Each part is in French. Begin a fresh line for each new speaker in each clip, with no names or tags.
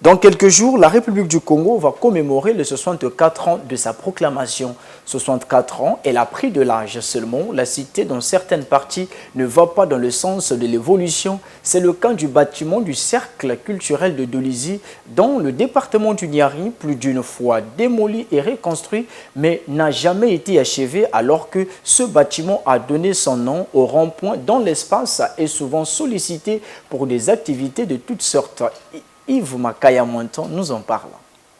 Dans quelques jours, la République du Congo va commémorer les 64 ans de sa proclamation. 64 ans, elle a pris de l'âge seulement. La cité, dans certaines parties, ne va pas dans le sens de l'évolution. C'est le cas du bâtiment du Cercle culturel de Dolizy, dans le département du Niari, plus d'une fois démoli et reconstruit, mais n'a jamais été achevé, alors que ce bâtiment a donné son nom au rond-point dont l'espace est souvent sollicité pour des activités de toutes sortes. Yves Makaya Monton nous en parle.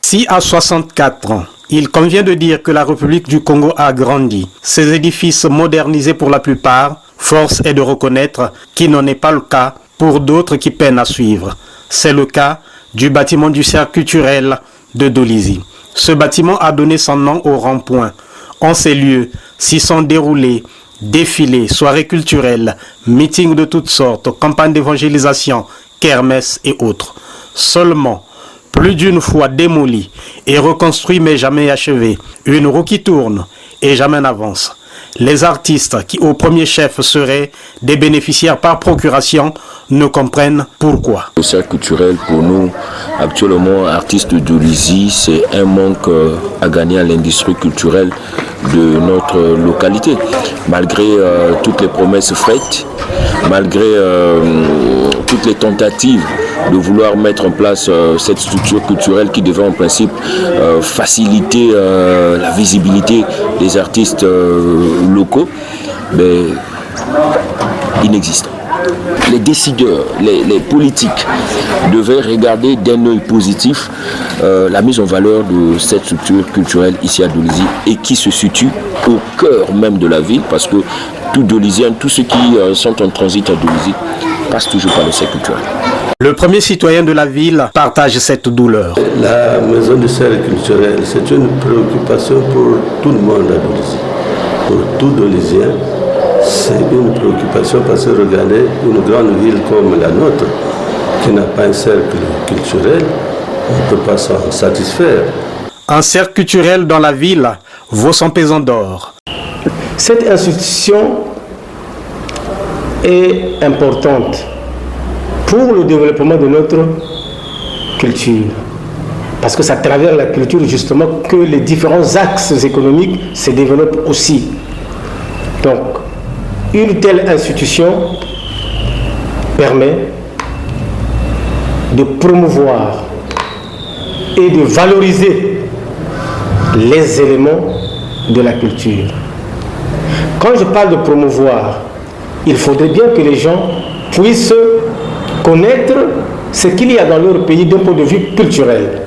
Si à 64 ans, il convient de dire que la République du Congo a grandi, ses édifices modernisés pour la plupart, force est de reconnaître qu'il n'en est pas le cas pour d'autres qui peinent à suivre. C'est le cas du bâtiment du Cercle culturel de Dolizy. Ce bâtiment a donné son nom au rond-point. En ces lieux s'y sont déroulés défilés, soirées culturelles, meetings de toutes sortes, campagnes d'évangélisation, kermesses et autres. Seulement, plus d'une fois démoli et reconstruit mais jamais achevé, une roue qui tourne et jamais n'avance. Les artistes qui au premier chef seraient des bénéficiaires par procuration ne comprennent pourquoi.
Le cercle culturel pour nous, actuellement, artistes de Dolizy, c'est un manque à gagner à l'industrie culturelle de notre localité. Malgré toutes les promesses faites, malgré toutes les tentatives de vouloir mettre en place cette structure culturelle qui devait en principe faciliter la visibilité des artistes locaux, mais inexistant. Les décideurs, les politiques devaient regarder d'un œil positif la mise en valeur de cette structure culturelle ici à Dolizy et qui se situe au cœur même de la ville, parce que tout Dolizien, tous ceux qui sont en transit à Dolizy passent toujours par le cercle culturel.
Le premier citoyen de la ville partage cette douleur.
La maison du cercle culturel, c'est une préoccupation pour tout le monde à Dolizy. Pour tout Dolizien, c'est une préoccupation parce que regardez, une grande ville comme la nôtre, qui n'a pas un cercle culturel, on ne peut pas s'en satisfaire.
Un cercle culturel dans la ville vaut son pesant d'or.
Cette institution est importante pour le développement de notre culture. Parce que c'est à travers la culture justement que les différents axes économiques se développent aussi. Donc, une telle institution permet de promouvoir et de valoriser les éléments de la culture. Quand je parle de promouvoir, il faudrait bien que les gens puissent connaître ce qu'il y a dans leur pays d'un point de vue culturel.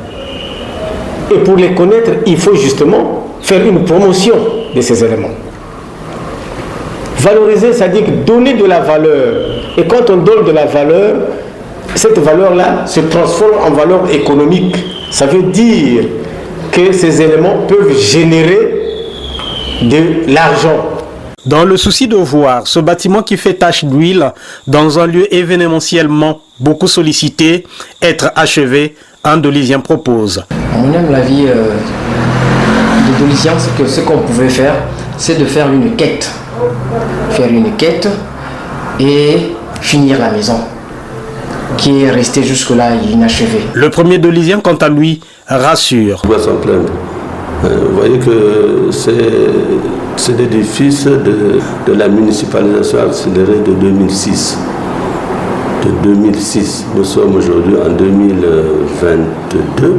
Et pour les connaître, il faut justement faire une promotion de ces éléments. Valoriser, c'est-à-dire donner de la valeur. Et quand on donne de la valeur, cette valeur-là se transforme en valeur économique. Ça veut dire que ces éléments peuvent générer de l'argent.
Dans le souci de voir ce bâtiment qui fait tache d'huile dans un lieu événementiellement beaucoup sollicité être achevé, un Dolizien propose.
On aime la vie des Doliziens, c'est que ce qu'on pouvait faire, c'est de faire une quête. Faire une quête et finir la maison qui est restée jusque-là inachevée.
Le premier Dolizien, quant à lui, rassure.
On va s'en plaindre. Vous voyez que c'est l'édifice de la municipalisation accélérée de 2006. De 2006. Nous sommes aujourd'hui en 2022.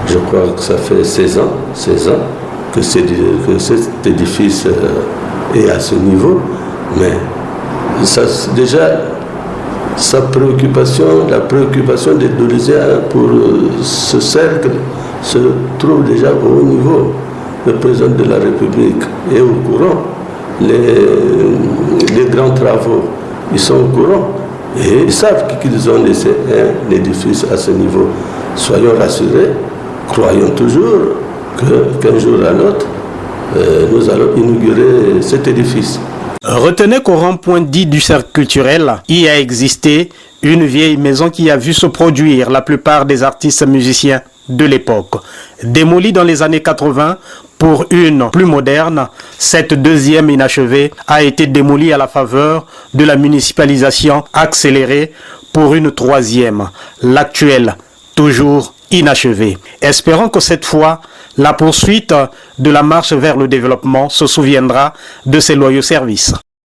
Je crois que ça fait 16 ans que cet édifice est à ce niveau. Mais ça, déjà, sa préoccupation, la préoccupation des Doliziens pour ce cercle se trouve déjà au haut niveau. Le président de la République est au courant. Les grands travaux, ils sont au courant. Et ils savent qu'ils ont laissé un édifice à ce niveau. Soyons rassurés, croyons toujours qu'un jour à l'autre, nous allons inaugurer cet édifice.
Retenez qu'au rond-point dit du cercle culturel, il a existé une vieille maison qui a vu se produire la plupart des artistes musiciens de l'époque. Démolie dans les années 80 pour une plus moderne, cette deuxième inachevée a été démolie à la faveur de la municipalisation accélérée pour une troisième. L'actuelle toujours inachevé. Espérons que cette fois, la poursuite de la marche vers le développement se souviendra de ses loyaux services.